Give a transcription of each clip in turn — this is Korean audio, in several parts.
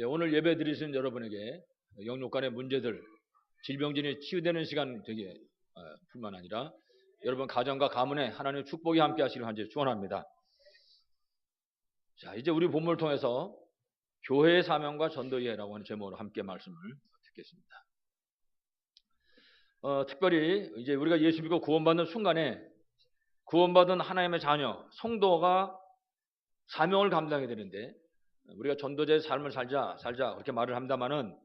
오늘 예배 드리신 여러분에게 영육 간의 문제들, 질병진이 치유되는 시간 되게 뿐만 아니라 여러분 가정과 가문에 하나님의 축복이 함께 하시길 간절히 축원합니다. 자, 이제 우리 본문을 통해서 교회의 사명과 전도예라고 하는 제목으로 함께 말씀을 듣겠습니다. 특별히 이제 우리가 예수 믿고 구원받는 순간에 구원받은 하나님의 자녀, 성도가 사명을 감당해야 되는데, 우리가 전도자의 삶을 살자 그렇게 말을 합니다만은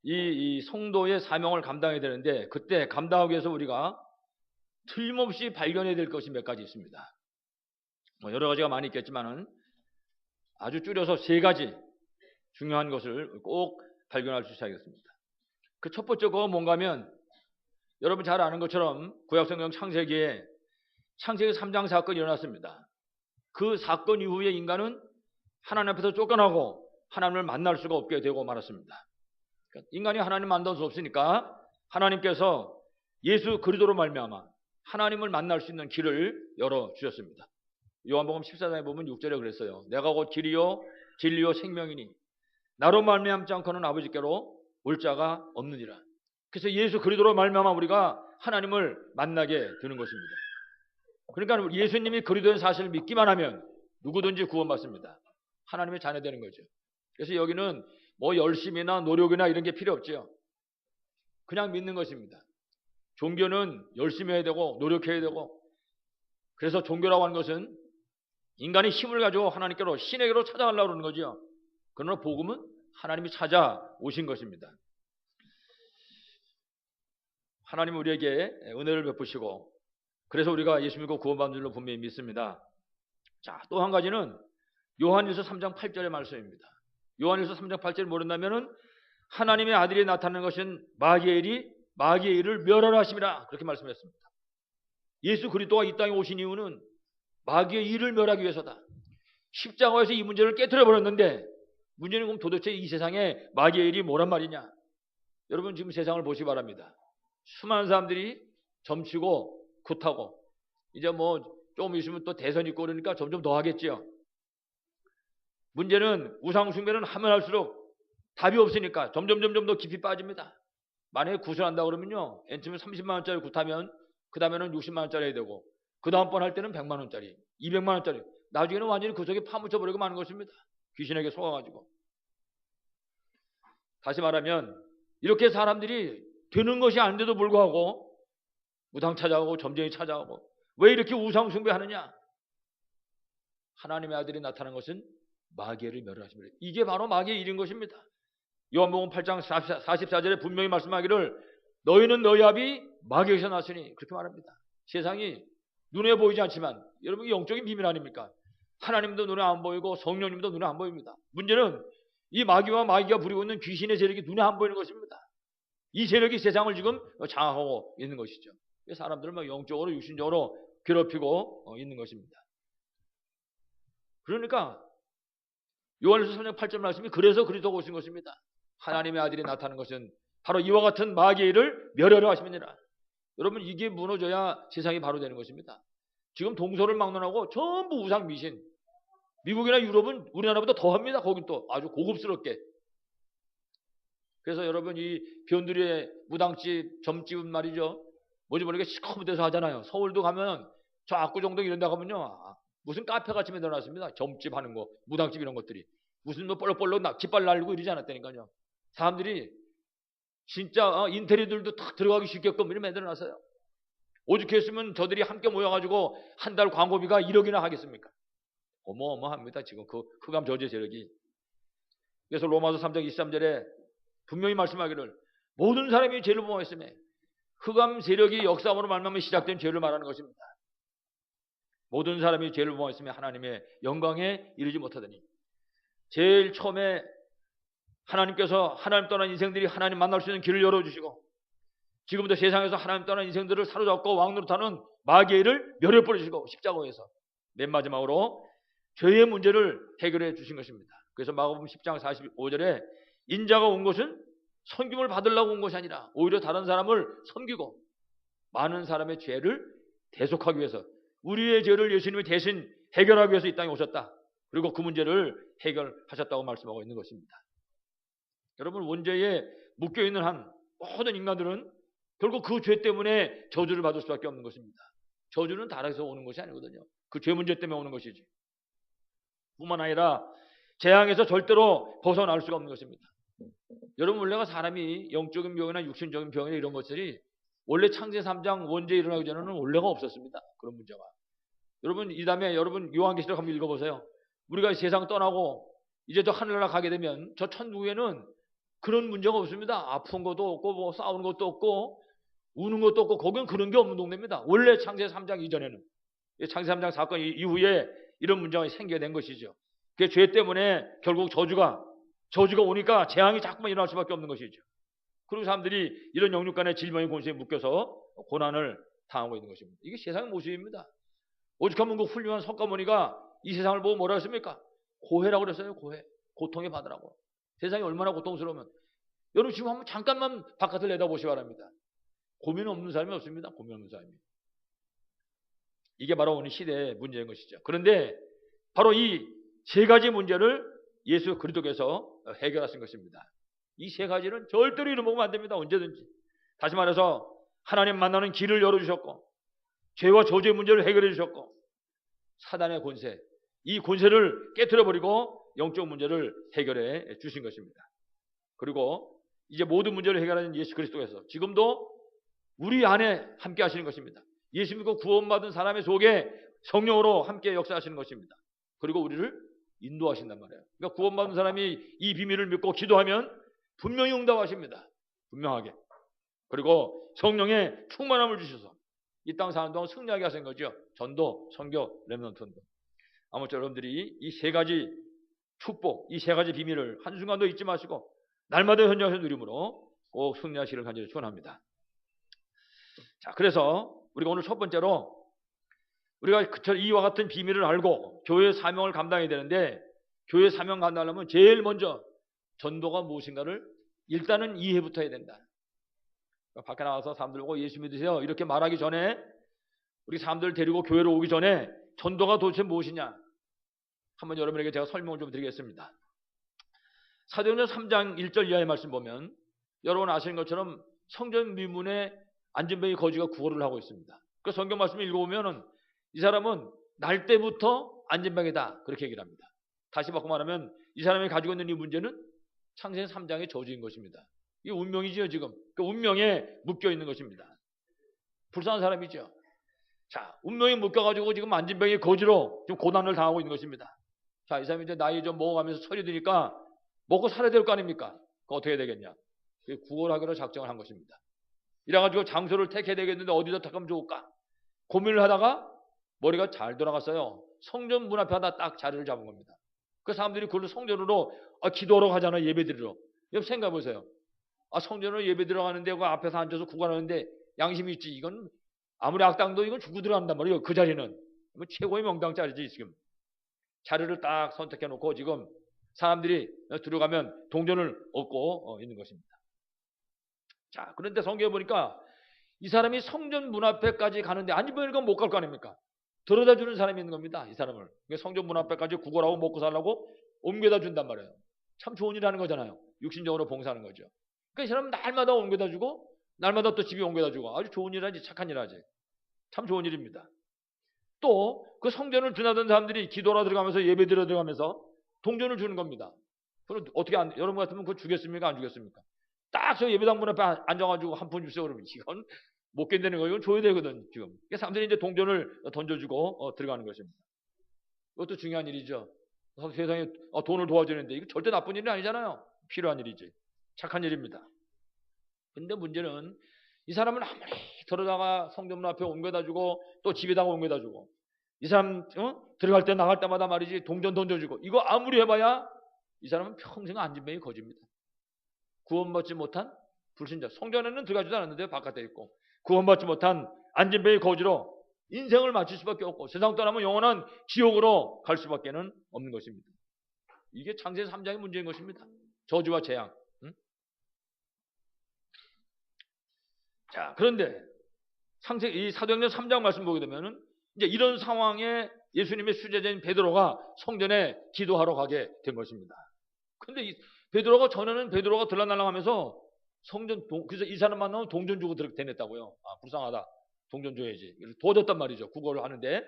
이 성도의 사명을 감당해야 되는데, 그때 감당하기 위해서 우리가 틀림없이 발견해야 될 것이 몇 가지 있습니다. 여러 가지가 많이 있겠지만은 아주 줄여서 세 가지 중요한 것을 꼭 발견할 수 있어야겠습니다. 그 첫 번째가 뭔가 하면, 여러분 잘 아는 것처럼 구약성경 창세기에 창세기 3장 사건이 일어났습니다. 그 사건 이후에 인간은 하나님 앞에서 쫓겨나고 하나님을 만날 수가 없게 되고 말았습니다. 인간이 하나님 만날 수 없으니까 하나님께서 예수 그리스도로 말미암아 하나님을 만날 수 있는 길을 열어주셨습니다. 요한복음 14장에 보면 6절에 그랬어요. 내가 곧 길이요 진리요 생명이니 나로 말미암지 않고는 아버지께로 올 자가 없느니라. 그래서 예수 그리스도로 말미암아 우리가 하나님을 만나게 되는 것입니다. 그러니까 예수님이 그리스도인 사실을 믿기만 하면 누구든지 구원받습니다. 하나님의 자녀 되는 거죠. 그래서 여기는 뭐 열심이나 노력이나 이런 게 필요 없죠. 그냥 믿는 것입니다. 종교는 열심히 해야 되고 노력해야 되고, 그래서 종교라고 하는 것은 인간이 힘을 가지고 하나님께로 신에게로 찾아가려고 그러는 거죠. 그러나 복음은 하나님이 찾아오신 것입니다. 하나님은 우리에게 은혜를 베푸시고, 그래서 우리가 예수 믿고 구원받는 줄로 분명히 믿습니다. 자, 또 한 가지는 요한일서 3장 8절의 말씀입니다. 요한일서 3장 8절을 모른다면은 하나님의 아들이 나타나는 것은 마귀의 일을 멸하라 하심이라, 그렇게 말씀했습니다. 예수 그리스도가 이 땅에 오신 이유는 마귀의 일을 멸하기 위해서다. 십자가에서 이 문제를 깨트려 버렸는데, 문제는 그럼 도대체 이 세상에 마귀의 일이 뭐란 말이냐? 여러분 지금 세상을 보시기 바랍니다. 수많은 사람들이 점치고 굿하고, 이제 뭐 조금 있으면 또 대선 있고 그러니까 점점 더 하겠지요. 문제는 우상 숭배는 하면 할수록 답이 없으니까 점점 더 깊이 빠집니다. 만약에 굿을 한다 그러면요, 엔트면 30만 원짜리 굿하면 그 다음에는 60만 원짜리 해야 되고, 그 다음번 할 때는 100만 원짜리, 200만 원짜리, 나중에는 완전히 그 속에 파묻혀 버리고 마는 것입니다. 귀신에게 속아가지고. 다시 말하면 이렇게 사람들이 되는 것이 아닌데도 불구하고 무당 찾아오고 점쟁이 찾아오고, 왜 이렇게 우상 숭배하느냐? 하나님의 아들이 나타난 것은 마귀를 멸하십니다. 이게 바로 마귀의 일인 것입니다. 요한복음 8장 44절에 분명히 말씀하기를 너희는 너희 아비 마귀에서 났으니, 그렇게 말합니다. 세상이 눈에 보이지 않지만 여러분 영적인 비밀 아닙니까? 하나님도 눈에 안 보이고 성령님도 눈에 안 보입니다. 문제는 이 마귀와 마귀가 부리고 있는 귀신의 세력이 눈에 안 보이는 것입니다. 이 세력이 세상을 지금 장악하고 있는 것이죠. 사람들을 막 영적으로 육신적으로 괴롭히고 있는 것입니다. 그러니까 요한일서 3장 8절 말씀이 그래서 그리스도가 오신 것입니다. 하나님의 아들이 나타나는 것은 바로 이와 같은 마귀의 일을 멸하려 하심이니라. 여러분 이게 무너져야 세상이 바로 되는 것입니다. 지금 동서를 막론하고 전부 우상 미신. 미국이나 유럽은 우리나라보다 더합니다. 거긴 또 아주 고급스럽게. 그래서 여러분 이 변두리의 무당집, 점집은 말이죠, 뭐지 모르게 시커먼 데서 하잖아요. 서울도 가면 저 압구정동 이런 데 가면요, 무슨 카페같이 만들어놨습니다. 점집 하는 거, 무당집 이런 것들이. 무슨 뭐 볼록볼록 깃발 날리고 이러지 않았다니까요. 사람들이 진짜 인테리어들도 탁 들어가기 쉽게끔 이렇게 만들어놨어요. 오죽했으면 저들이 함께 모여가지고 한 달 광고비가 1억이나 하겠습니까? 어마어마합니다. 지금 그 흑암 저주의 세력이. 그래서 로마서 3장 23절에 분명히 말씀하기를 모든 사람이 죄를 범하였으며, 흑암 세력이 역사함으로 말미암아 시작된 죄를 말하는 것입니다. 모든 사람이 죄를 범하였으며 하나님의 영광에 이르지 못하더니, 제일 처음에 하나님께서 하나님 떠난 인생들이 하나님 만날 수 있는 길을 열어주시고, 지금부터 세상에서 하나님 떠난 인생들을 사로잡고 왕노릇하는 마귀의 일을 멸해버리시고 십자가에서 맨 마지막으로 죄의 문제를 해결해 주신 것입니다. 그래서 마가복음 10장 45절에 인자가 온 것은 섬김을 받으려고 온 것이 아니라 오히려 다른 사람을 섬기고 많은 사람의 죄를 대속하기 위해서, 우리의 죄를 예수님이 대신 해결하기 위해서 이 땅에 오셨다. 그리고 그 문제를 해결하셨다고 말씀하고 있는 것입니다. 여러분, 원죄에 묶여있는 한 모든 인간들은 결국 그 죄 때문에 저주를 받을 수밖에 없는 것입니다. 저주는 다락에서 오는 것이 아니거든요. 그 죄 문제 때문에 오는 것이지. 뿐만 아니라 재앙에서 절대로 벗어날 수가 없는 것입니다. 여러분, 원래가 사람이 영적인 병이나 육신적인 병이나 이런 것들이 원래 창세 3장 원죄 일어나기 전에는 원래가 없었습니다. 그런 문제가. 여러분, 이 다음에 여러분 요한계시록 한번 읽어보세요. 우리가 세상 떠나고 이제 저 하늘나라 가게 되면 저 천국에는 그런 문제가 없습니다. 아픈 것도 없고 뭐 싸우는 것도 없고 우는 것도 없고 거기는 그런 게 없는 동네입니다. 원래 창세 3장 이전에는. 창세 3장 사건 이후에 이런 문제가 생겨야 된 것이죠. 그 죄 때문에 결국 저주가 오니까 재앙이 자꾸만 일어날 수밖에 없는 것이죠. 그리고 사람들이 이런 영육간의 질병의 권세에 묶여서 고난을 당하고 있는 것입니다. 이게 세상의 모습입니다. 오죽하면 그 훌륭한 석가모니가 이 세상을 보고 뭐라 했습니까? 고해라고 그랬어요. 고해. 고통에 받으라고. 세상이 얼마나 고통스러우면. 여러분 지금 한번 잠깐만 바깥을 내다보시기 바랍니다. 고민 없는 사람이 없습니다. 고민 없는 사람이. 이게 바로 오늘 시대의 문제인 것이죠. 그런데 바로 이 세 가지 문제를 예수 그리스도께서 해결하신 것입니다. 이 세 가지는 절대로 잃어먹으면 안 됩니다. 언제든지. 다시 말해서 하나님 만나는 길을 열어주셨고 죄와 저주의 문제를 해결해 주셨고 사단의 권세, 이 권세를 깨트려버리고 영적 문제를 해결해 주신 것입니다. 그리고 이제 모든 문제를 해결하는 예수 그리스도께서 지금도 우리 안에 함께 하시는 것입니다. 예수 믿고 구원받은 사람의 속에 성령으로 함께 역사하시는 것입니다. 그리고 우리를 인도하신단 말이에요. 그러니까 구원받은 사람이 이 비밀을 믿고 기도하면 분명히 응답하십니다. 분명하게. 그리고 성령의 충만함을 주셔서 이 땅 사는 동안 승리하게 하신 거죠. 전도, 선교, 렘넌트도. 아무쪼록 여러분들이 이 세 가지 축복, 이 세 가지 비밀을 한순간도 잊지 마시고 날마다 현장에서 누림으로 꼭 승리하시기를 간절히 축원합니다. 자, 그래서 우리가 오늘 첫 번째로 우리가 이와 같은 비밀을 알고 교회의 사명을 감당해야 되는데 교회의 사명 감당하려면 제일 먼저 전도가 무엇인가를 일단은 이해부터 해야 된다. 밖에 나가서 사람들 보고 예수 믿으세요 이렇게 말하기 전에 우리 사람들 데리고 교회로 오기 전에 전도가 도대체 무엇이냐 한번 여러분에게 제가 설명을 좀 드리겠습니다. 사도행전 3장 1절 이하의 말씀 보면 여러분 아시는 것처럼 성전 미문에 안진뱅이 거지가 구걸을 하고 있습니다. 그 성경 말씀을 읽어보면 이 사람은 날 때부터 안진뱅이다 그렇게 얘기를 합니다. 다시 바꿔 말하면 이 사람이 가지고 있는 이 문제는 창세 3장의 저주인 것입니다. 이게 운명이지요 지금. 그 운명에 묶여 있는 것입니다. 불쌍한 사람이죠. 자, 운명에 묶여가지고 지금 안진뱅이 거지로 지금 고난을 당하고 있는 것입니다. 자, 이 사람이 이제 나이 좀 먹어가면서 철이 드니까 먹고 살아야 될 거 아닙니까? 그 어떻게 되겠냐? 구걸하기로 작정을 한 것입니다. 이래가지고 장소를 택해야 되겠는데 어디다 택하면 좋을까? 고민을 하다가 머리가 잘 돌아갔어요. 성전 문 앞에 하나 딱 자리를 잡은 겁니다. 그 사람들이 그걸로 성전으로 기도하러 가잖아요. 예배 드리러. 여러분 생각해 보세요. 성전으로 예배 들어가는데 그 앞에서 앉아서 구걸하는데 양심이 있지. 이건 아무리 악당도 이건 죽고 들어간단 말이에요. 그 자리는. 최고의 명당 자리지 지금. 자리를 딱 선택해 놓고 지금 사람들이 들어가면 동전을 얻고 있는 것입니다. 자, 그런데 성경에 보니까 이 사람이 성전 문 앞에까지 가는데 안진뱅이가 못 갈 거 아닙니까? 들어다 주는 사람이 있는 겁니다. 이 사람을. 성전 문 앞에까지 구걸하고 먹고 살라고 옮겨다 준단 말이에요. 참 좋은 일 하는 거잖아요. 육신적으로 봉사하는 거죠. 그러니까 이 사람은 날마다 옮겨다 주고 날마다 또 집에 옮겨다 주고 아주 좋은 일 하지 착한 일 하지. 참 좋은 일입니다. 또 그 성전을 드나든 사람들이 기도하러 들어가면서 예배 드려 들어가면서 동전을 주는 겁니다. 그럼 어떻게 여러분 같으면 그거 주겠습니까? 안 주겠습니까? 딱 저 예배당 문 앞에 앉아가지고 한 푼 주세요 그러면 이건 못 견디는 거예요. 이건 줘야 되거든 지금. 그러니까 사람들이 이제 동전을 던져주고 들어가는 것입니다. 이것도 중요한 일이죠. 세상에 돈을 도와주는데 이거 절대 나쁜 일이 아니잖아요. 필요한 일이지. 착한 일입니다. 근데 문제는 이 사람은 아무리 들어다가 성전 문 앞에 옮겨다 주고 또 집에다가 옮겨다 주고 이 사람 들어갈 때 나갈 때마다 말이지 동전 던져주고 이거 아무리 해봐야 이 사람은 평생 안진뱅이 거지입니다. 구원받지 못한 불신자. 성전에는 들어가지도 않았는데 바깥에 있고 구원받지 못한 안진뱅이 거지로 인생을 마칠 수밖에 없고 세상 떠나면 영원한 지옥으로 갈 수밖에 없는 것입니다. 이게 창세 3장의 문제인 것입니다. 저주와 재앙. 자, 그런데 이 사도행전 3장 말씀 보게 되면은 이제 이런 상황에 예수님의 수제자인 베드로가 성전에 기도하러 가게 된 것입니다. 그런데 베드로가 전에는 베드로가 들락날락하면서 그래서 이 사람 만나면 동전 주고 다녔다고요. 아, 불쌍하다. 동전 줘야지. 도와줬단 말이죠. 국어를 하는데.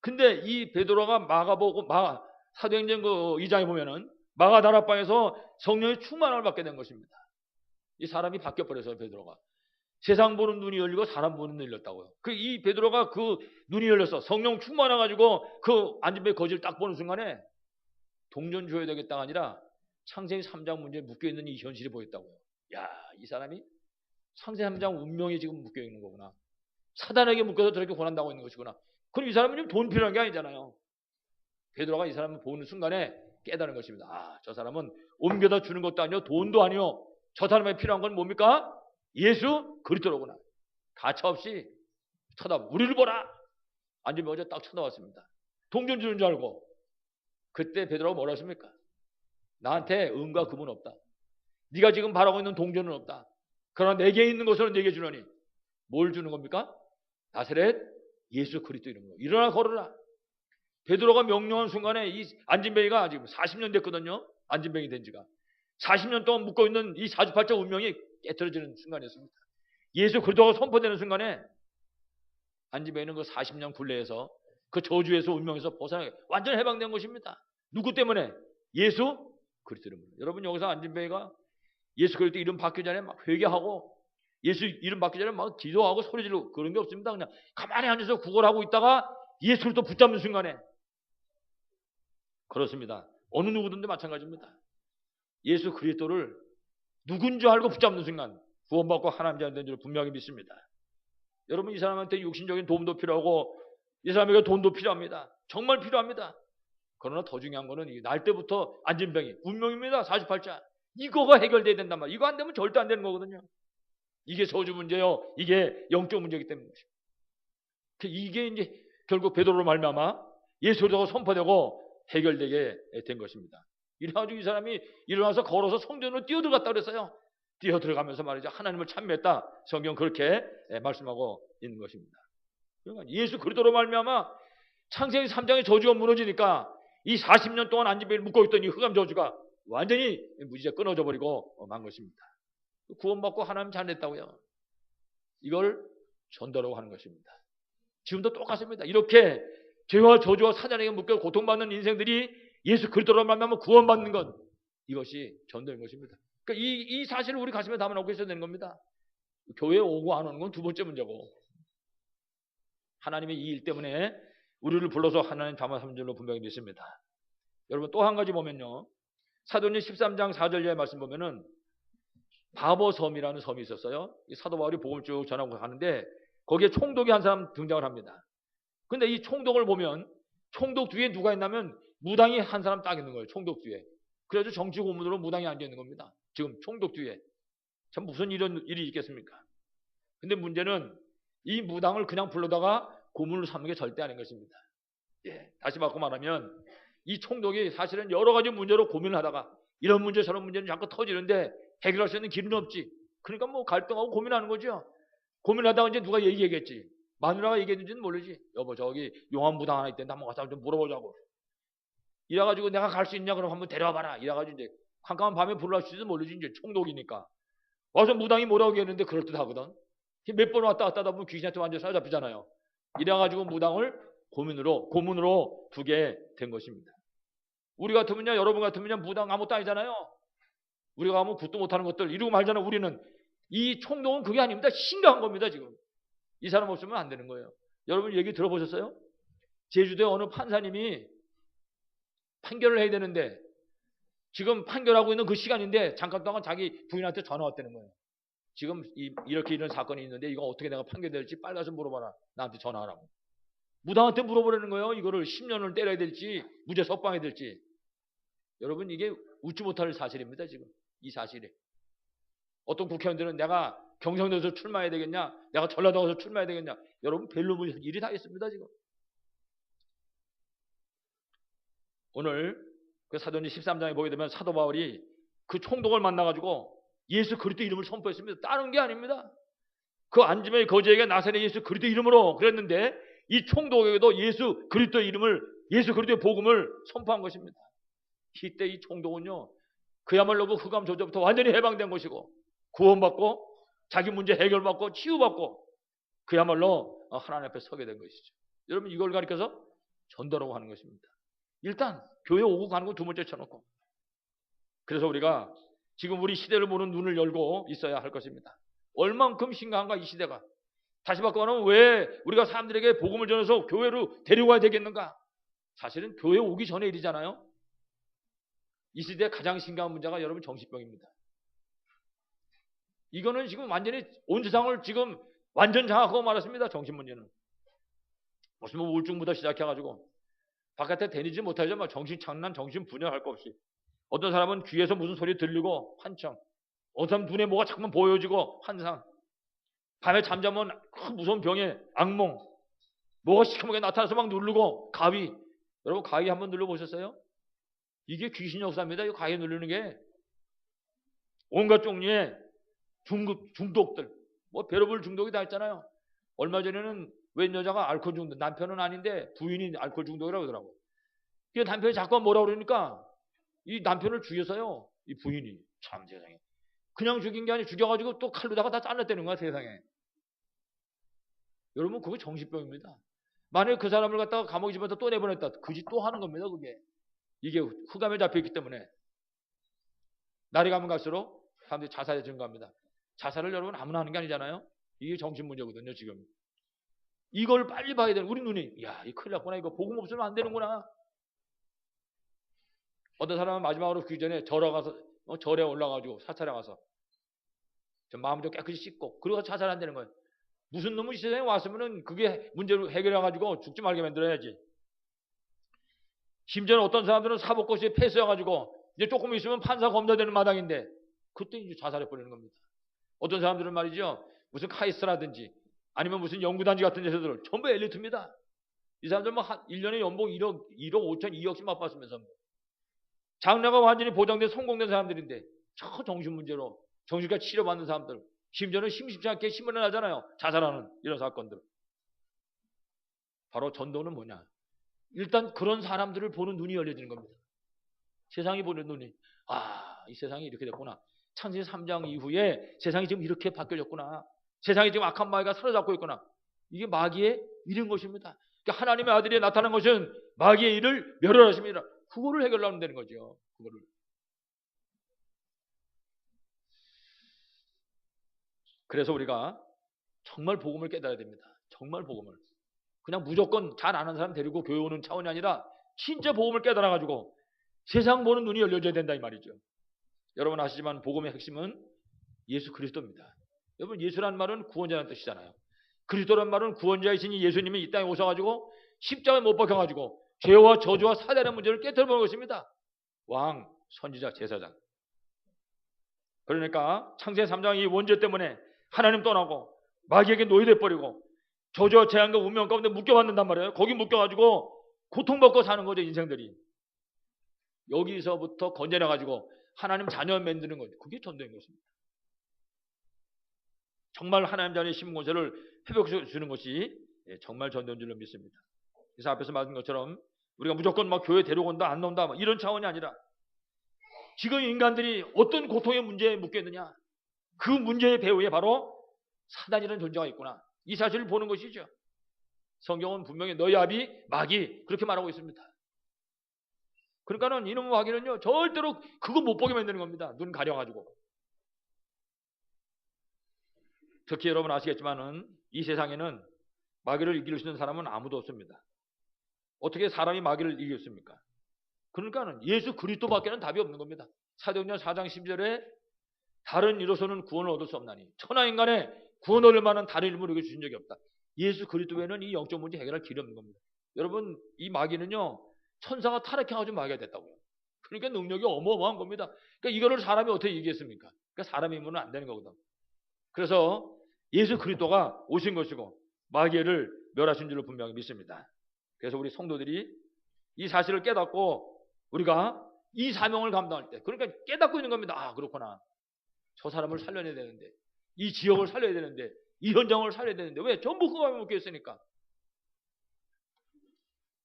근데 이 베드로가 사도행전 그 2장에 보면은 마가 다락방에서 성령의 충만함을 받게 된 것입니다. 이 사람이 바뀌어버려서 베드로가. 세상 보는 눈이 열리고 사람 보는 눈이 열렸다고요. 이 베드로가 그 눈이 열렸어. 성령 충만해가지고 그 안진뱅이 거지를 딱 보는 순간에 동전 줘야 되겠다가 아니라 창세기 3장 문제에 묶여있는 이 현실이 보였다고요. 야, 이 사람이 창세기 3장 운명에 지금 묶여있는 거구나. 사단에게 묶여서 저렇게 고난당하고 있는 것이구나. 그럼 이 사람은 지금 돈 필요한 게 아니잖아요. 베드로가 이 사람을 보는 순간에 깨달은 것입니다. 아, 저 사람은 옮겨다 주는 것도 아니요, 돈도 아니요. 저 사람에게 필요한 건 뭡니까? 예수 그리스도로구나. 가차없이 우리를 보라. 안진뱅이 어제 딱 쳐다봤습니다. 동전 주는 줄 알고. 그때 베드로가 뭐라 했습니까? 나한테 은과 금은 없다. 네가 지금 바라고 있는 동전은 없다. 그러나 내게 있는 것으로 내게 주노니. 뭘 주는 겁니까? 나사렛 예수 그리스도 이름으로 일어나 걸어라. 베드로가 명령한 순간에 이 안진뱅이가 지금 40년 됐거든요. 안진뱅이 된 지가. 40년 동안 묶어있는 이 사주팔자 운명이 깨트려지는 순간이었습니다. 예수 그리스도가 선포되는 순간에 안진뱅이는 그 40년 굴레에서 그 저주에서 운명에서 벗어나게 완전 해방된 것입니다. 누구 때문에? 예수 그리스도 이름으로. 여러분, 여기서 안진뱅이가 예수 그리스도 이름 받기 전에 막 회개하고 예수 이름 받기 전에 막 기도하고 소리 지르고 그런 게 없습니다. 그냥 가만히 앉아서 구걸하고 있다가 예수 그리스도 붙잡는 순간에. 그렇습니다. 어느 누구든지 마찬가지입니다. 예수 그리스도를 누군지 알고 붙잡는 순간 구원받고 하나님 자녀 된 줄 분명히 믿습니다. 여러분, 이 사람한테 육신적인 도움도 필요하고 이 사람에게 돈도 필요합니다. 정말 필요합니다. 그러나 더 중요한 거는 날 때부터 안진뱅이 운명입니다. 48자. 이거가 해결돼야 된단 말이에요. 이거 안 되면 절대 안 되는 거거든요. 이게 저주 문제요. 이게 영적 문제이기 때문에. 이게 이제 결국 베드로로 말미암아 예수 그리스도가 선포되고 해결되게 된 것입니다. 이래가지고 이 사람이 일어나서 걸어서 성전으로 뛰어들어갔다 그랬어요. 뛰어들어가면서 말이죠. 하나님을 찬미했다. 성경 그렇게 말씀하고 있는 것입니다. 그러니까 예수 그리스도로 말미암아 창세기 3장의 저주가 무너지니까 이 40년 동안 안진뱅이를 묶어있던 이 흑암 저주가 완전히 무지개 끊어져 버리고 만 것입니다. 구원받고 하나님 잘 됐다고요. 이걸 전도라고 하는 것입니다. 지금도 똑같습니다. 이렇게 죄와 저주와 사단에게 묶여 고통받는 인생들이 예수 그리스도로 말미암아 구원받는 것, 이것이 전도인 것입니다. 그러니까 이 사실을 우리 가슴에 담아놓고 있어야 되는 겁니다. 교회에 오고 안 오는 건 두 번째 문제고, 하나님의 이 일 때문에 우리를 불러서 하나님 담아 삼는 줄로 분명히 믿습니다. 여러분, 또 한 가지 보면요, 사도행전 13장 4절 이하의 말씀 보면은 바보섬이라는 섬이 있었어요. 이 사도 바울이 복음을 쭉 전하고 가는데 거기에 총독이 한 사람 등장을 합니다. 근데 이 총독을 보면 총독 뒤에 누가 있냐면 무당이 한 사람 딱 있는 거예요. 총독 뒤에. 그래서 정치 고문으로 무당이 앉아 있는 겁니다. 지금 총독 뒤에. 참 무슨 이런 일이 있겠습니까? 근데 문제는 이 무당을 그냥 불러다가 고문을 삼는 게 절대 아닌 것입니다. 예, 다시 바꿔 말하면 이 총독이 사실은 여러 가지 문제로 고민을 하다가 이런 문제 저런 문제는 자꾸 터지는데 해결할 수 있는 길은 없지. 그러니까 뭐 갈등하고 고민하는 거죠. 고민하다가 이제 누가 얘기하겠지. 마누라가 얘기했는지는 모르지. 여보, 저기 용암 무당 하나 있던데 한번 가서 좀 물어보자고. 이래가지고 내가 갈 수 있냐 그럼 한번 데려와봐라. 이래가지고 이제 캄캄한 밤에 불러줄지도 모르지. 이제 총독이니까 와서 무당이 뭐라고 얘기했는데 그럴듯하거든. 몇 번 왔다 갔다 하다 보면 귀신한테 완전 사로잡히잖아요. 이래가지고 무당을 고문으로 두게 된 것입니다. 우리 같으면요, 여러분 같으면요, 무당 아무것도 아니잖아요. 우리가 하면 굿도 못하는 것들 이러고 말잖아. 우리는 이 총독은 그게 아닙니다. 심각한 겁니다. 지금 이 사람 없으면 안 되는 거예요. 여러분 얘기 들어보셨어요? 제주도에 어느 판사님이 판결을 해야 되는데 지금 판결하고 있는 그 시간인데 잠깐 동안 자기 부인한테 전화 왔다는 거예요. 지금 이렇게 이런 사건이 있는데 이거 어떻게 내가 판결될지 빨리 가서 물어봐라. 나한테 전화하라고. 무당한테 물어보라는 거예요. 이거를 10년을 때려야 될지 무죄 석방해야 될지. 여러분, 이게 웃지 못할 사실입니다. 지금 이 사실이. 어떤 국회의원들은 내가 경상도에서 출마해야 되겠냐, 내가 전라도에서 출마해야 되겠냐. 여러분, 별로 일이 다 있습니다. 지금 오늘 그 사도행전 13장에 보게 되면 사도 바울이 그 총독을 만나가지고 예수 그리스도 이름을 선포했습니다. 다른 게 아닙니다. 그 안진뱅이 거지에게 나사렛 예수 그리스도 이름으로 그랬는데 이 총독에게도 예수 그리스도의 복음을 선포한 것입니다. 이때 이 총독은요, 그야말로 그 흑암 저주부터 완전히 해방된 것이고 구원받고 자기 문제 해결받고 치유받고 그야말로 하나님 앞에 서게 된 것이죠. 여러분 이걸 가리켜서 전도라고 하는 것입니다. 일단 교회 오고 가는 거 두 번째 쳐놓고 그래서 우리가 지금 우리 시대를 보는 눈을 열고 있어야 할 것입니다. 얼만큼 심각한가 이 시대가. 다시 바꿔보면 왜 우리가 사람들에게 복음을 전해서 교회로 데려가야 되겠는가? 사실은 교회 오기 전의 일이잖아요. 이 시대의 가장 심각한 문제가 여러분 정신병입니다. 이거는 지금 완전히 온 세상을 지금 완전 장악하고 말았습니다. 정신 문제는. 무슨 뭐 우울증부터 시작해가지고 바깥에 다니지 못하죠. 막 정신 장난, 정신 분열할 거 없이. 어떤 사람은 귀에서 무슨 소리 들리고 환청. 어떤 사람 눈에 뭐가 자꾸만 보여지고 환상. 밤에 잠자면 무서운 병에 악몽. 뭐가 시커멓게 나타나서 막 누르고 가위. 여러분 가위 한번 눌러보셨어요? 이게 귀신 역사입니다. 이 가위 누르는 게 온갖 종류의 중독들. 뭐 별의별 중독이 다 있잖아요. 얼마 전에는 웬 여자가 알코올 중독, 남편은 아닌데 부인이 알코올 중독이라고 그러더라고. 그 남편이 자꾸 뭐라 그러니까 이 남편을 죽여서요. 이 부인이 참 세상에. 그냥 죽인 게 아니라 죽여가지고 또 칼로다가 다 잘랐다는 거야 세상에. 여러분 그거 정신병입니다. 만약에 그 사람을 갖다가 감옥에 집어서 또 내보냈다. 그 짓 또 하는 겁니다 그게. 이게 흑암에 잡혀있기 때문에. 날이 가면 갈수록 사람들이 자살에 증가합니다. 자살을 여러분 아무나 하는 게 아니잖아요. 이게 정신 문제거든요 지금. 이걸 빨리 봐야 되는 우리 눈이 야 이 큰일 났구나. 이거 복음 없으면 안 되는구나. 어떤 사람은 마지막으로 그 전에 절에 올라가지고 사찰에 가서 좀 마음 좀 깨끗이 씻고 그러고 자살 안 되는 거예요. 무슨 놈이 세상에 왔으면은 그게 문제를 해결해가지고 죽지 말게 만들어야지. 심지어는 어떤 사람들은 사법고시에 패스해가지고 이제 조금 있으면 판사 검사되는 마당인데 그때 이제 자살해 버리는 겁니다. 어떤 사람들은 말이죠. 무슨 카이스트라든지 아니면 무슨 연구단지 같은 데서들 전부 엘리트입니다. 이 사람들 뭐 한 1년에 연봉 1억 5천 2억씩 맛봤으면서 장래가 완전히 보장된 성공된 사람들인데 저 정신문제로 정신과 치료받는 사람들 심지어는 심심치 않게 신문에 나잖아요. 자살하는 이런 사건들. 바로 전도는 뭐냐. 일단 그런 사람들을 보는 눈이 열려지는 겁니다. 세상이 보는 눈이 이 세상이 이렇게 됐구나. 창세기 3장 이후에 세상이 지금 이렇게 바뀌어졌구나. 세상이 지금 악한 마귀가 사로잡고 있구나. 이게 마귀의 일인 것입니다. 그러니까 하나님의 아들이 나타난 것은 마귀의 일을 멸하십니다. 그거를 해결하면 되는 거죠. 그거를. 그래서 우리가 정말 복음을 깨달아야 됩니다. 정말 복음을. 그냥 무조건 잘 아는 사람 데리고 교회 오는 차원이 아니라 진짜 복음을 깨달아가지고 세상 보는 눈이 열려져야 된다 이 말이죠. 여러분 아시지만 복음의 핵심은 예수 그리스도입니다. 여러분 예수란 말은 구원자라는 뜻이잖아요. 그리스도란 말은 구원자이신 예수님이 이 땅에 오셔가지고 십자가에 못 박혀가지고 죄와 저주와 사단의 문제를 깨뜨려보는 것입니다. 왕, 선지자, 제사장. 그러니까 창세기 3장 이 원죄 때문에 하나님 떠나고 마귀에게 노예돼 버리고 저주와 재앙과 운명 가운데 묶여받는단 말이에요. 거기 묶여가지고 고통받고 사는 거죠 인생들이. 여기서부터 건져내가지고 하나님 자녀 만드는 거죠. 그게 전도인 것입니다. 정말 하나님 자녀의 신분권세를 회복해 주는 것이 정말 전도인 줄로 믿습니다. 그래서 앞에서 말한 것처럼 우리가 무조건 막 교회 데려온다 안 나온다 이런 차원이 아니라 지금 인간들이 어떤 고통의 문제에 묶여있느냐 그 문제의 배후에 바로 사단이라는 존재가 있구나 이 사실을 보는 것이죠. 성경은 분명히 너희 아비 마귀 그렇게 말하고 있습니다. 그러니까는 이놈의 마귀는요 절대로 그거 못 보게 만드는 겁니다. 눈 가려가지고. 특히 여러분 아시겠지만은 이 세상에는 마귀를 이길 수 있는 사람은 아무도 없습니다. 어떻게 사람이 마귀를 이겼습니까? 그러니까는 예수 그리스도밖에는 답이 없는 겁니다. 사도행전 4장 12절에 다른 이로서는 구원을 얻을 수 없나니 천하 인간의 구원 얻을 만한 다른 이름을 우리에게 주신 적이 없다. 예수 그리스도 외에는 이 영적 문제 해결할 길이 없는 겁니다. 여러분 이 마귀는요 천사가 타락해가지고 마귀가 됐다고요. 그러니까 능력이 어마어마한 겁니다. 그러니까 이거를 사람이 어떻게 이기겠습니까? 그러니까 사람의 힘으로는 안 되는 거거든. 그래서 예수 그리스도가 오신 것이고 마귀를 멸하신 줄로 분명히 믿습니다. 그래서 우리 성도들이 이 사실을 깨닫고 우리가 이 사명을 감당할 때 그러니까 깨닫고 있는 겁니다. 그렇구나. 저 사람을 살려내야 되는데 이 지역을 살려야 되는데 이 현장을 살려야 되는데 왜? 전부 흑암에 묶여 있으니까.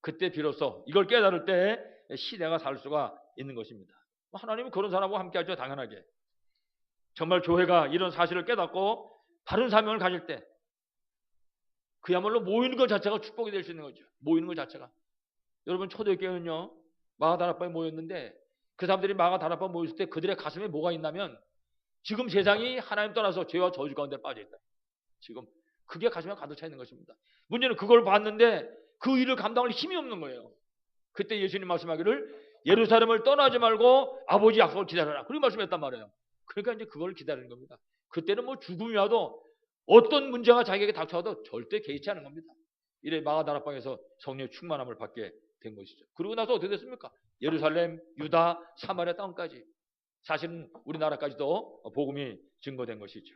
그때 비로소 이걸 깨달을 때 시대가 살 수가 있는 것입니다. 하나님은 그런 사람하고 함께 하죠. 당연하게. 정말 교회가 이런 사실을 깨닫고 바른 사명을 가질 때 그야말로 모이는 것 자체가 축복이 될 수 있는 거죠. 모이는 것 자체가. 여러분 초대교회는요. 마가다락방에 모였는데 그 사람들이 마가다락방에 모였을 때 그들의 가슴에 뭐가 있냐면 지금 세상이 하나님 떠나서 죄와 저주 가운데 빠져있다. 지금 그게 가슴에 가득 차 있는 것입니다. 문제는 그걸 봤는데 그 일을 감당할 힘이 없는 거예요. 그때 예수님 말씀하기를 예루살렘을 떠나지 말고 아버지 약속을 기다려라. 그렇게 말씀했단 말이에요. 그러니까 이제 그걸 기다리는 겁니다. 그때는 뭐 죽음이 와도 어떤 문제가 자기에게 닥쳐와도 절대 개의치 않은 겁니다. 이래 마가다락방에서 성령의 충만함을 받게 된 것이죠. 그러고 나서 어떻게 됐습니까? 예루살렘, 유다, 사마리아 땅까지 사실은 우리나라까지도 복음이 증거된 것이죠.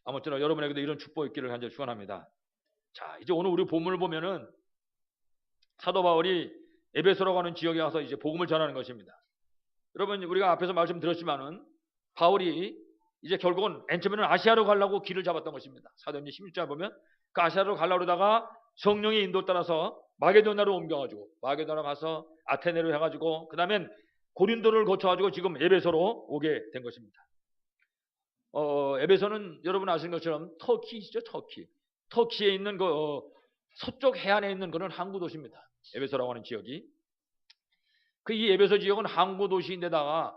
아무쪼록 여러분에게도 이런 축복이 있기를 간절히 축원합니다. 자, 이제 오늘 우리 본문을 보면은 사도 바울이 에베소라고 하는 지역에 가서 이제 복음을 전하는 것입니다. 여러분 우리가 앞에서 말씀드렸지만은 바울이 이제 결국은 맨 처음에는 아시아로 가려고 길을 잡았던 것입니다. 사도행전 16장 보면 그 아시아로 가려고 그러다가 성령의 인도 따라서 마게도나로 옮겨가지고 마게도나 가서 아테네로 해가지고 그 다음엔 고린도를 거쳐가지고 지금 에베소로 오게 된 것입니다. 에베소는 여러분 아시는 것처럼 터키죠, 터키. 터키에 있는 그 서쪽 해안에 있는 그런 항구 도시입니다. 에베소라고 하는 지역이. 그 이 에베소 지역은 항구 도시인데다가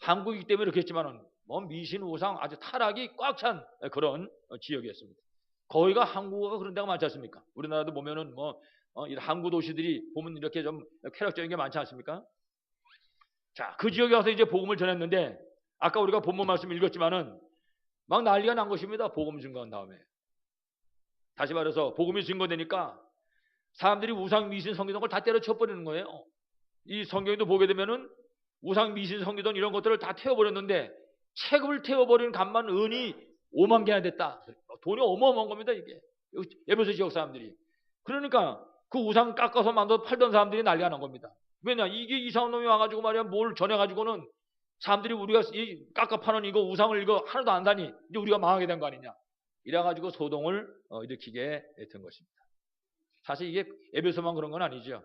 항구이기 때문에 이렇게 했지만은 뭐 미신 우상 아주 타락이 꽉 찬 그런 지역이었습니다. 거기가 항구가 그런 데가 많지 않습니까? 우리나라도 보면은 뭐 이 항구 도시들이 보면 이렇게 좀 쾌락적인 게 많지 않습니까? 자, 그 지역에 와서 이제 복음을 전했는데 아까 우리가 본문 말씀 읽었지만은 막 난리가 난 것입니다. 복음 증거한 다음에. 다시 말해서 복음이 증거되니까 사람들이 우상 미신 섬기던 걸 다 때려쳐버리는 거예요. 이 성경에도 보게 되면은 우상 미신 섬기던 이런 것들을 다 태워버렸는데 체급을 태워버리는 간만 은이 5만 개나 됐다. 돈이 어마어마한 겁니다. 이게 에베소 지역 사람들이. 그러니까 그 우상 깎아서 만들어 팔던 사람들이 난리가 난 겁니다. 왜냐 이게 이상한 놈이 와가지고 말이야 뭘 전해가지고는 사람들이 우리가 이 깎아 파는 이거 우상을 이거 하나도 안 다니 이제 우리가 망하게 된 거 아니냐. 이래가지고 소동을 일으키게 된 것입니다. 사실 이게 에베소만 그런 건 아니죠.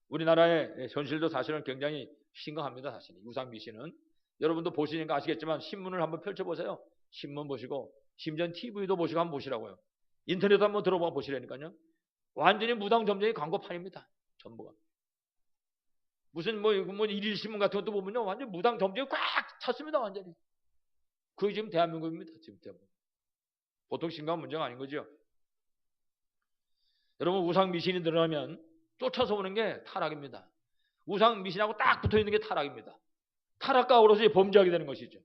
우리나라의 현실도 사실은 굉장히 심각합니다. 사실 우상 미신은 여러분도 보시니까 아시겠지만 신문을 한번 펼쳐보세요. 신문 보시고 심지어 TV도 보시고 한번 보시라고요. 인터넷도 한번 들어봐 보시라니까요. 완전히 무당점쟁이 광고판입니다. 전부가. 무슨 뭐 일일 신문 같은 것도 보면요. 완전 무당점쟁이 꽉 찼습니다. 완전히. 그게 지금 대한민국입니다. 지금 대한민국. 보통 심각한 문제가 아닌 거죠. 여러분 우상 미신이 늘어나면 쫓아서 오는 게 타락입니다. 우상 미신하고 딱 붙어있는 게 타락입니다. 타락과 어우러서 범죄하게 되는 것이죠.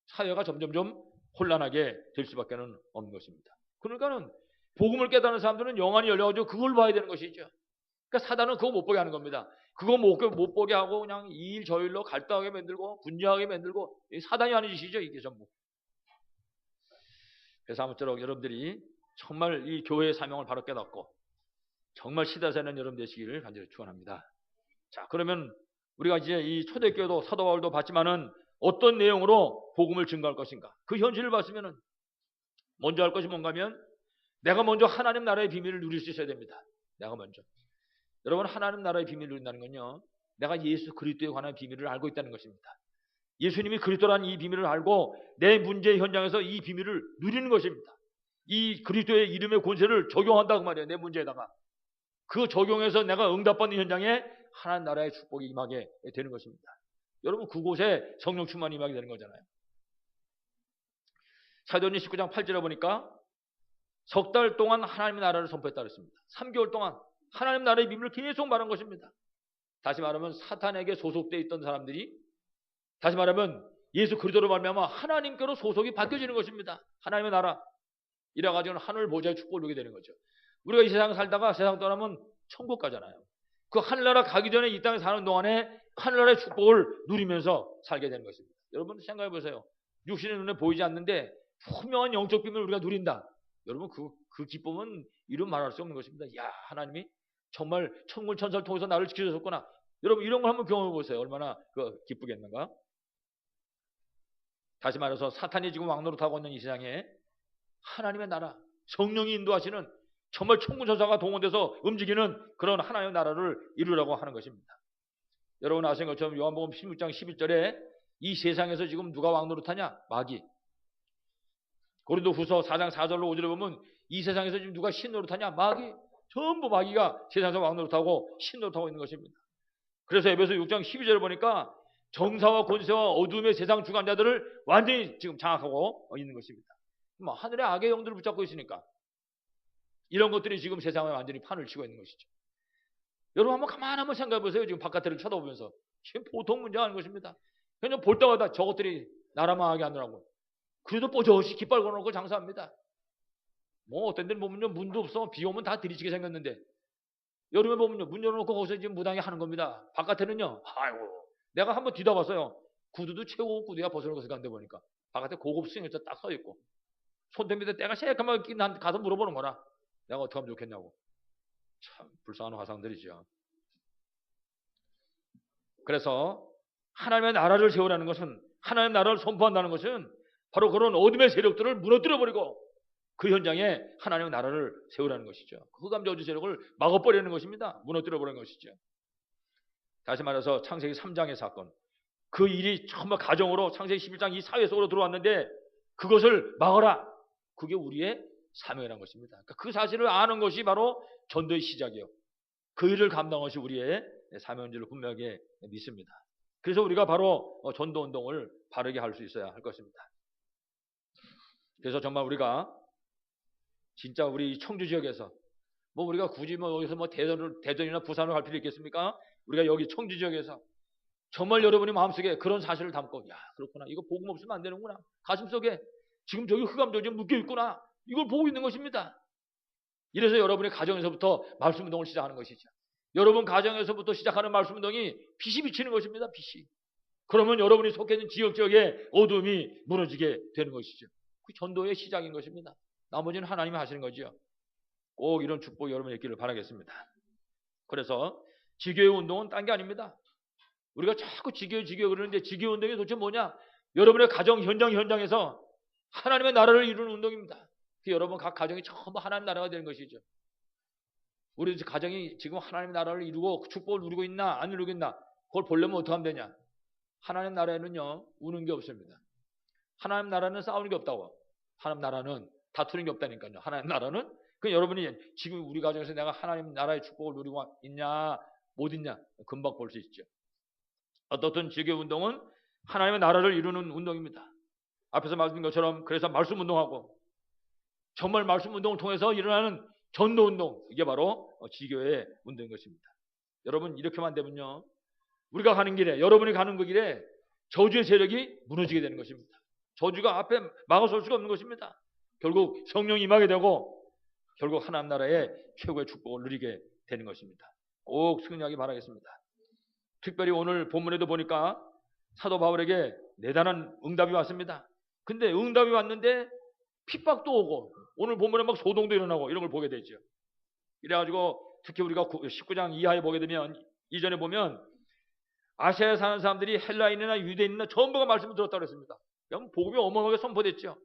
사회가 점점점 혼란하게 될 수밖에 없는 것입니다. 그러니까는 복음을 깨닫는 사람들은 영안이 열려가지고 그걸 봐야 되는 것이죠. 그러니까 사단은 그거 못 보게 하는 겁니다. 그거 못 보게 하고 그냥 이 일 저 일로 갈등하게 만들고 분쟁하게 만들고 사단이 하는 짓이죠. 이게 전부. 그래서 아무쪼록 여러분들이 정말 이 교회의 사명을 바로 깨닫고 정말 시대사는 여러분 되시기를 간절히 축원합니다. 자, 그러면 우리가 이제 이 초대교회도 사도 바울도 봤지만은 어떤 내용으로 복음을 증거할 것인가? 그 현실을 봤으면은 먼저 할 것이 뭔가 하면 내가 먼저 하나님 나라의 비밀을 누릴 수 있어야 됩니다. 내가 먼저. 여러분 하나님 나라의 비밀을 누린다는 건요. 내가 예수 그리스도에 관한 비밀을 알고 있다는 것입니다. 예수님이 그리스도라는 이 비밀을 알고 내 문제 현장에서 이 비밀을 누리는 것입니다. 이 그리스도의 이름의 권세를 적용한다고 말이에요. 내 문제에다가. 그 적용해서 내가 응답받는 현장에 하나님 나라의 축복이 임하게 되는 것입니다. 여러분 그곳에 성령 충만이 임하게 되는 거잖아요. 사도행전 19장 8절에 보니까 석 달 동안 하나님의 나라를 선포했다 그랬습니다. 3개월 동안 하나님 나라의 비밀을 계속 말한 것입니다. 다시 말하면 사탄에게 소속되어 있던 사람들이 다시 말하면 예수 그리스도로 말미암아 하나님께로 소속이 바뀌어지는 것입니다. 하나님의 나라. 이래가지고는 하늘 보좌의 축복을 누리게 되는 거죠. 우리가 이 세상 살다가 세상 떠나면 천국 가잖아요. 그 하늘나라 가기 전에 이 땅에 사는 동안에 하늘나라의 축복을 누리면서 살게 되는 것입니다. 여러분 생각해 보세요. 육신의 눈에 보이지 않는데 분명한 영적 비밀을 우리가 누린다. 여러분 그 기쁨은 이루 말할 수 없는 것입니다. 야 하나님이 정말 천군 천사를 통해서 나를 지켜주셨구나. 여러분 이런 걸 한번 경험해 보세요. 얼마나 기쁘겠는가. 다시 말해서 사탄이 지금 왕노릇하고 있는 이 세상에 하나님의 나라, 성령이 인도하시는 정말 천군 천사가 동원돼서 움직이는 그런 하나님의 나라를 이루라고 하는 것입니다. 여러분 아시는 것처럼 요한복음 16장 11절에 이 세상에서 지금 누가 왕 노릇하냐? 마귀. 고린도후서 4장 4절로 5절에 보면 이 세상에서 지금 누가 신 노릇하냐? 마귀. 전부 마귀가 세상에서 왕 노릇하고 신 노릇하고 있는 것입니다. 그래서 에베소 6장 12절을 보니까 정사와 권세와 어둠의 세상 주관자들을 완전히 지금 장악하고 있는 것입니다. 하늘의 악의 영들을 붙잡고 있으니까 이런 것들이 지금 세상에 완전히 판을 치고 있는 것이죠. 여러분 한번 생각해 보세요. 지금 바깥을 쳐다보면서 지금 보통 문제가 아닌 것입니다. 그냥 볼 때마다 저것들이 나라 망하게 하느라고. 그래도 뽀젓이 깃발 걸어놓고 장사합니다. 뭐 어떤 데는 보면요 문도 없어. 비 오면 다 들이치게 생겼는데 여름에 보면요 문 열어놓고 거기서 지금 무당이 하는 겁니다. 바깥에는요 아이고 내가 한번 뒤다봤어요. 구두도 최고 구두야 벗어놓고 간데 보니까 바깥에 고급 스윙에서 딱 서 있고 손대 밑에 때가 새까맣게 낀 한 가서 물어보는 거라. 내가 어떻게 하면 좋겠냐고. 참 불쌍한 화상들이죠. 그래서 하나님의 나라를 세우라는 것은 하나님의 나라를 선포한다는 것은 바로 그런 어둠의 세력들을 무너뜨려버리고 그 현장에 하나님의 나라를 세우라는 것이죠. 흑암 저주 세력을 막아버리는 것입니다. 무너뜨려버리는 것이죠. 다시 말해서 창세기 3장의 사건 그 일이 정말 가정으로 창세기 11장 이 사회 속으로 들어왔는데 그것을 막아라. 그게 우리의 사명이라는 것입니다. 그러니까 그 사실을 아는 것이 바로 전도의 시작이요. 그 일을 감당한 것이 우리의 사명인 줄로 분명하게 믿습니다. 그래서 우리가 바로 전도운동을 바르게 할 수 있어야 할 것입니다. 그래서 정말 우리가 진짜 우리 청주 지역에서 우리가 굳이 여기서 대전이나 부산을 갈 필요 있겠습니까? 우리가 여기 청주 지역에서 정말 여러분이 마음속에 그런 사실을 담고 야 그렇구나 이거 복음 없으면 안 되는구나 가슴속에 지금 저기 흑암 저주 묶여 있구나 이걸 보고 있는 것입니다. 이래서 여러분의 가정에서부터 말씀 운동을 시작하는 것이죠. 여러분 가정에서부터 시작하는 말씀 운동이 빛이 비치는 것입니다. 빛이. 그러면 여러분이 속해 있는 지역의 어둠이 무너지게 되는 것이죠. 그 전도의 시작인 것입니다. 나머지는 하나님이 하시는 거죠. 꼭 이런 축복이 여러분의 있기를 바라겠습니다. 그래서 지교회 운동은 딴 게 아닙니다. 우리가 자꾸 지교회 그러는데 지교회 운동이 도대체 뭐냐? 여러분의 가정 현장에서 하나님의 나라를 이루는 운동입니다. 여러분 각 가정이 전부 하나님 나라가 되는 것이죠. 우리 가정이 지금 하나님 나라를 이루고 축복을 누리고 있나 안 누리고 있나 그걸 보려면 어떻게 하면 되냐? 하나님 나라에는요 우는 게 없습니다. 하나님 나라는 싸우는 게 없다고. 하나님 나라는 다투는 게 없다니까요. 하나님 나라는 여러분이 지금 우리 가정에서 내가 하나님 나라의 축복을 누리고 있냐 못 있냐 금방 볼 수 있죠. 어떻든 지교 운동은 하나님의 나라를 이루는 운동입니다. 앞에서 말씀드린 것처럼 그래서 말씀 운동하고 정말 말씀 운동을 통해서 일어나는 전도 운동 이게 바로 지교의 운동인 것입니다. 여러분 이렇게만 되면요 우리가 가는 길에 여러분이 가는 그 길에 저주의 세력이 무너지게 되는 것입니다. 저주가 앞에 막아설 수가 없는 것입니다. 결국 성령이 임하게 되고 결국 하나님 나라의 최고의 축복을 누리게 되는 것입니다. 꼭 승리하기 바라겠습니다. 특별히 오늘 본문에도 보니까 사도 바울에게 대단한 응답이 왔습니다. 근데 응답이 왔는데 핍박도 오고 오늘 본문에 막 소동도 일어나고 이런 걸 보게 되죠. 이래가지고 특히 우리가 19장 이하에 보게 되면 이전에 보면 아시아에 사는 사람들이 헬라인이나 유대인이나 전부가 말씀을 들었다고 했습니다. 그럼 복음이 어마어마하게 선포됐죠.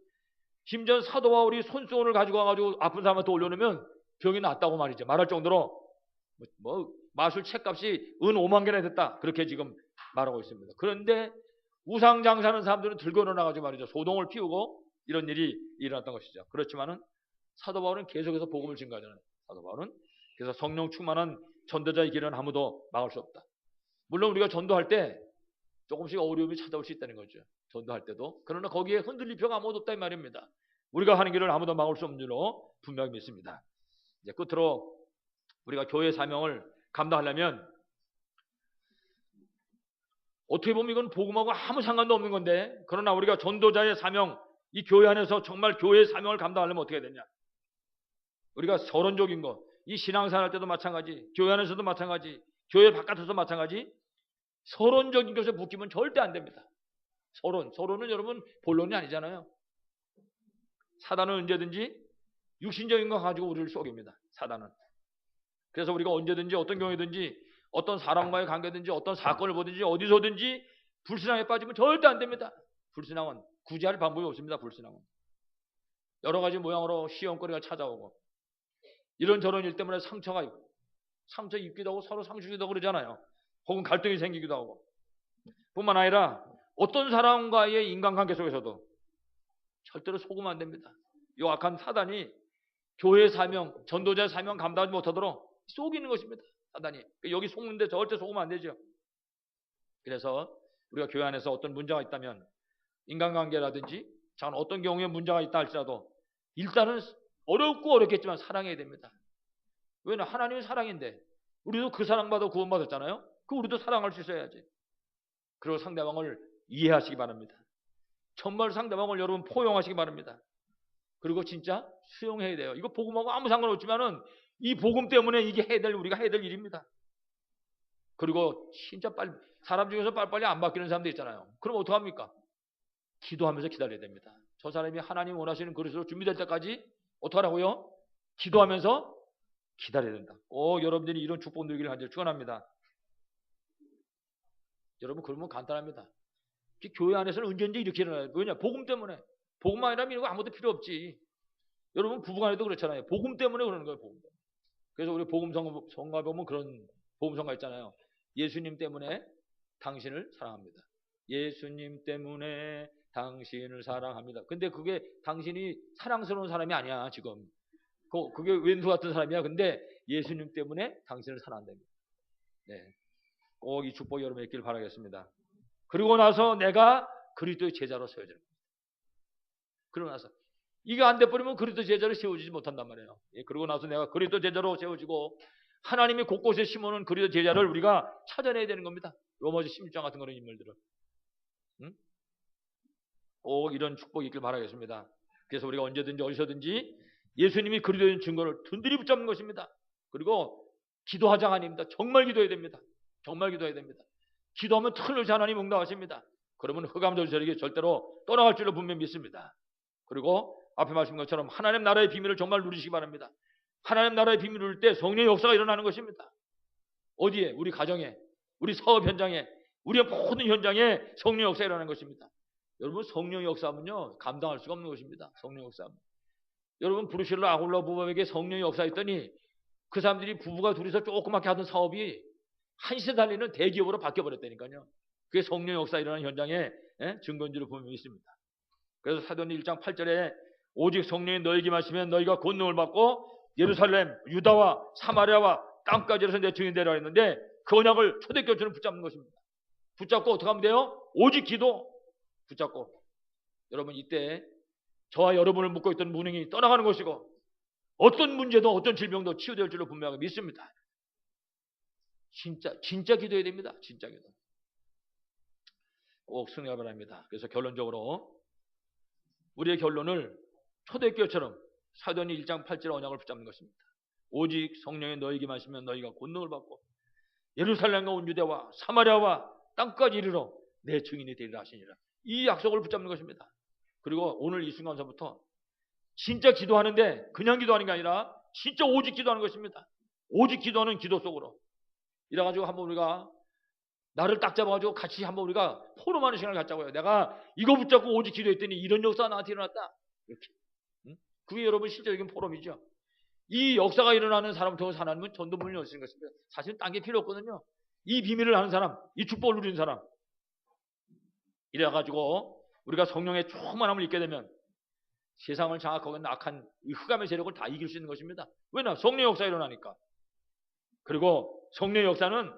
심지어 사도 바울이 손수건을 가지고 와가지고 아픈 사람한테 올려놓으면 병이 낫다고 말이죠. 말할 정도로 마술 책값이 은 5만 개나 됐다. 그렇게 지금 말하고 있습니다. 그런데 우상 장사하는 사람들은 들고 일어나가지고 말이죠. 소동을 피우고 이런 일이 일어났던 것이죠. 그렇지만은 사도 바울은 계속해서 복음을 증거하잖아요. 사도 바울은 그래서 성령 충만한 전도자의 길은 아무도 막을 수 없다. 물론 우리가 전도할 때 조금씩 어려움이 찾아올 수 있다는 거죠. 전도할 때도. 그러나 거기에 흔들릴 필요가 아무도 없다 이 말입니다. 우리가 하는 길을 아무도 막을 수 없는 줄로 분명히 믿습니다. 이제 끝으로 우리가 교회 사명을 감당하려면 어떻게 보면 이건 복음하고 아무 상관도 없는 건데 그러나 우리가 전도자의 사명 이 교회 안에서 정말 교회의 사명을 감당하려면 어떻게 되냐? 우리가 서론적인 거, 이 신앙생활 할 때도 마찬가지, 교회 안에서도 마찬가지, 교회 바깥에서도 마찬가지, 서론적인 것에 묶이면 절대 안 됩니다. 서론은 여러분 본론이 아니잖아요. 사단은 언제든지 육신적인 거 가지고 우리를 속입니다. 사단은. 그래서 우리가 언제든지 어떤 경우에든지 어떤 사람과의 관계든지 어떤 사건을 보든지 어디서든지 불신앙에 빠지면 절대 안 됩니다. 불신앙은 구제할 방법이 없습니다. 불신앙은. 여러 가지 모양으로 시험거리가 찾아오고 이런저런 일 때문에 상처가 있고 상처 입기도 하고 서로 상처 주기도 하고 그러잖아요. 혹은 갈등이 생기기도 하고, 뿐만 아니라 어떤 사람과의 인간관계 속에서도 절대로 속으면 안 됩니다. 이 악한 사단이 교회의 사명, 전도자의 사명 감당하지 못하도록 속이는 것입니다. 사단이. 여기 속는데 절대 속으면 안 되죠. 그래서 우리가 교회 안에서 어떤 문제가 있다면, 인간관계라든지 자 어떤 경우에 문제가 있다 할지라도 일단은 어렵고 어렵겠지만 사랑해야 됩니다. 왜냐하면 하나님은 사랑인데 우리도 그 사랑받아 구원받았잖아요. 그 우리도 사랑할 수 있어야지. 그리고 상대방을 이해하시기 바랍니다. 정말 상대방을 여러분 포용하시기 바랍니다. 그리고 진짜 수용해야 돼요. 이거 복음하고 아무 상관없지만은 이 복음 때문에 이게 우리가 해야 될 일입니다. 그리고 진짜 빨리 사람 중에서 빨리빨리 안 바뀌는 사람도 있잖아요. 그럼 어떡합니까? 기도하면서 기다려야 됩니다. 저 사람이 하나님 원하시는 그릇으로 준비될 때까지 어떡하라고요? 기도하면서 기다려야 된다. 여러분들이 이런 축복 누리기를 간절히 축원합니다. 여러분 그러면 간단합니다. 교회 안에서는 언제든지 이렇게 일어나요. 왜냐? 복음 때문에. 복음만 아니라면 이런 거 아무것도 필요 없지. 여러분 부부간에도 그렇잖아요. 복음 때문에 그러는 거예요. 복음 때문에. 그래서 우리 복음 성가 보면 그런 복음 성가 있잖아요. 예수님 때문에 당신을 사랑합니다. 예수님 때문에 당신을 사랑합니다. 근데 그게 당신이 사랑스러운 사람이 아니야 지금. 그게 왼수 같은 사람이야. 근데 예수님 때문에 당신을 사랑한답니다. 네. 꼭 이 축복 여러분에 있기를 바라겠습니다. 그리고 나서 내가 그리스도의 제자로 세워질 겁니다. 그러고 나서 이게 안 돼버리면 그리스도 제자로 세워지지 못한단 말이에요. 그러고 나서 내가 그리스도 제자로 세워지고 하나님이 곳곳에 심어놓은 그리스도 제자를 우리가 찾아내야 되는 겁니다. 로마서 16장 같은 그런 인물들을. 꼭 이런 축복이 있길 바라겠습니다. 그래서 우리가 언제든지 어디서든지 예수님이 그리스도인 증거를 든든히 붙잡는 것입니다. 그리고 기도하자가 아닙니다. 정말 기도해야 됩니다. 정말 기도해야 됩니다. 기도하면 틀림없이 하나님 응답하십니다. 그러면 흑암절절에게 절대로 떠나갈 줄로 분명히 믿습니다. 그리고 앞에 말씀한 것처럼 하나님 나라의 비밀을 정말 누리시기 바랍니다. 하나님 나라의 비밀을 누릴 때 성령의 역사가 일어나는 것입니다. 어디에? 우리 가정에, 우리 사업 현장에, 우리의 모든 현장에 성령의 역사가 일어나는 것입니다. 여러분 성령의 역사하면요 감당할 수가 없는 것입니다. 성령의 역사하면. 여러분 브루실라 아굴라 부부에게 성령의 역사했더니 그 사람들이 부부가 둘이서 조그맣게 하던 사업이 한시에 달리는 대기업으로 바뀌어버렸다니까요. 그게 성령의 역사 일어나는 현장에 증거인지를 분명히 있습니다. 그래서 사도행전 1장 8절에 오직 성령이 너희에게 마시면 너희가 권능을 받고 예루살렘, 유다와 사마리아와 땅까지 해서 내 증인 되라 했는데 그 언약을 초대교회처럼 붙잡는 것입니다. 붙잡고 어떻게 하면 돼요? 오직 기도 붙잡고. 여러분 이때 저와 여러분을 묶고 있던 무능이 떠나가는 것이고 어떤 문제도 어떤 질병도 치유될 줄로 분명하게 믿습니다. 진짜 기도해야 됩니다. 진짜 기도. 꼭 승리하기 바랍니다. 그래서 결론적으로 우리의 결론을 초대교회처럼 사도행전 1장 8절 언약을 붙잡는 것입니다. 오직 성령이 너희에게 마시면 너희가 권능을 받고 예루살렘과 온 유대와 사마리아와 땅까지 이르러 내 증인이 되리라 하시니라. 이 약속을 붙잡는 것입니다. 그리고 오늘 이 순간서부터 진짜 기도하는데 그냥 기도하는 게 아니라 진짜 오직 기도하는 것입니다. 오직 기도하는 기도 속으로. 이래가지고 한번 우리가 나를 딱 잡아가지고 같이 한번 우리가 포럼하는 시간을 갖자고요. 내가 이거 붙잡고 오직 기도했더니 이런 역사가 나한테 일어났다. 이렇게. 그게 여러분 실제적인 포럼이죠. 이 역사가 일어나는 사람을 통해서 하나님은 전도문을 여시는 것입니다. 사실 딴 게 필요 없거든요. 이 비밀을 아는 사람, 이 축복을 누리는 사람. 이래가지고 우리가 성령의 충만함을 잊게 되면 세상을 장악하고 있는 악한 흑암의 세력을 다 이길 수 있는 것입니다. 왜냐? 성령의 역사가 일어나니까. 그리고 성령의 역사는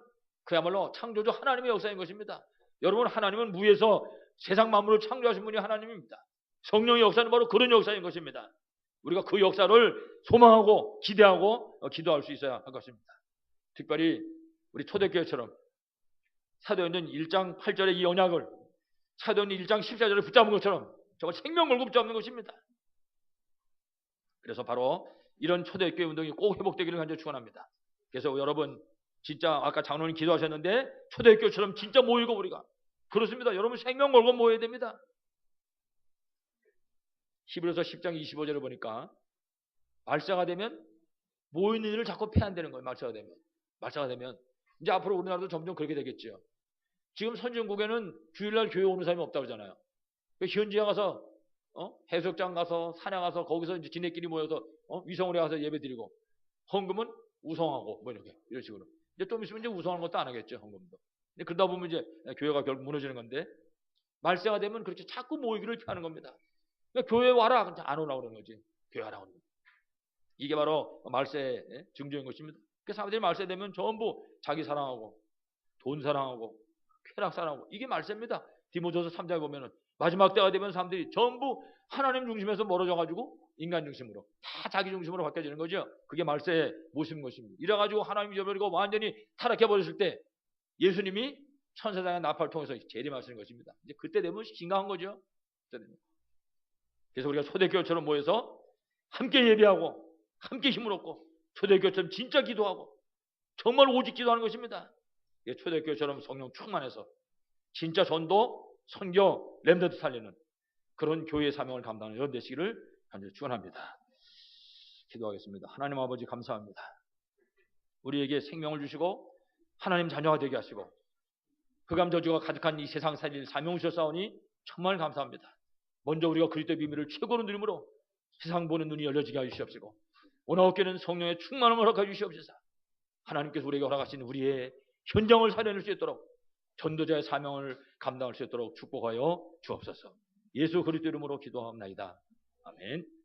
그야말로 창조주 하나님의 역사인 것입니다. 여러분 하나님은 무에서 세상 만물을 창조하신 분이 하나님입니다. 성령의 역사는 바로 그런 역사인 것입니다. 우리가 그 역사를 소망하고 기대하고 기도할 수 있어야 할 것입니다. 특별히 우리 초대교회처럼 사도행전 1장 8절의 이 언약을 사도행전 1장 14절에 붙잡은 것처럼 정말 생명 걸고 붙잡는 것입니다. 그래서 바로 이런 초대교회 운동이 꼭 회복되기를 간절히 축원합니다. 그래서 여러분 진짜 아까 장로님 기도하셨는데 초대교회처럼 진짜 모이고 우리가 그렇습니다. 여러분 생명 걸고 모여야 됩니다. 히브리서 10장 25절을 보니까 말세가 되면 모이는 일을 자꾸 폐한다는 거예요. 말세가 되면 이제 앞으로 우리나라도 점점 그렇게 되겠죠. 지금 선진국에는 주일날 교회 오는 사람이 없다고 그러잖아요. 현지에 가서 해수욕장 가서 산에 가서 거기서 이제 지네끼리 모여서 위성으로 가서 예배 드리고 헌금은 우성하고 뭐 이런 식으로 이제 좀 있으면 이제 우상하는 것도 안 하겠죠, 헌금도. 근데 그러다 보면 이제 교회가 결국 무너지는 건데, 말세가 되면 그렇게 자꾸 모이기를 피하는 겁니다. 그러니까 교회 와라, 근데 안 오라고 그러는 거지. 교회 와라 그러는 거지. 이게 바로 말세의 증조인 것입니다. 그 사람들이 말세 되면 전부 자기 사랑하고 돈 사랑하고 쾌락 사랑하고 이게 말세입니다. 디모데후서 3장에 보면은 마지막 때가 되면 사람들이 전부 하나님 중심에서 멀어져 가지고 인간 중심으로 다 자기 중심으로 바뀌어지는 거죠. 그게 말세의 모습인 것입니다. 이래 가지고 하나님 잊어버리고 완전히 타락해 버렸을 때 예수님이 천사장의 나팔을 통해서 재림하시는 것입니다. 이제 그때 되면 심각한 거죠. 그래서 우리가 초대교회처럼 모여서 함께 예배하고 함께 힘을 얻고 초대교회처럼 진짜 기도하고 정말 오직 기도하는 것입니다. 초대교회처럼 성령 충만해서 진짜 전도, 선교, 렘넌트 살리는 그런 교회의 사명을 감당하는 여러분 되시기를 간절히 축원합니다. 기도하겠습니다. 하나님 아버지 감사합니다. 우리에게 생명을 주시고 하나님 자녀가 되게 하시고 흑암 저주가 가득한 이 세상 살릴 사명 주셨사오니 정말 감사합니다. 먼저 우리가 그리스도의 비밀을 최고로 누림으로 세상 보는 눈이 열려지게 하시옵시고 오늘 어깨는 성령의 충만함을 허락해 주시옵소서. 하나님께서 우리에게 허락하신 우리의 현장을 살려낼 수 있도록 전도자의 사명을 감당할 수 있도록 축복하여 주옵소서. 예수 그리스도 이름으로 기도하옵나이다. 아멘.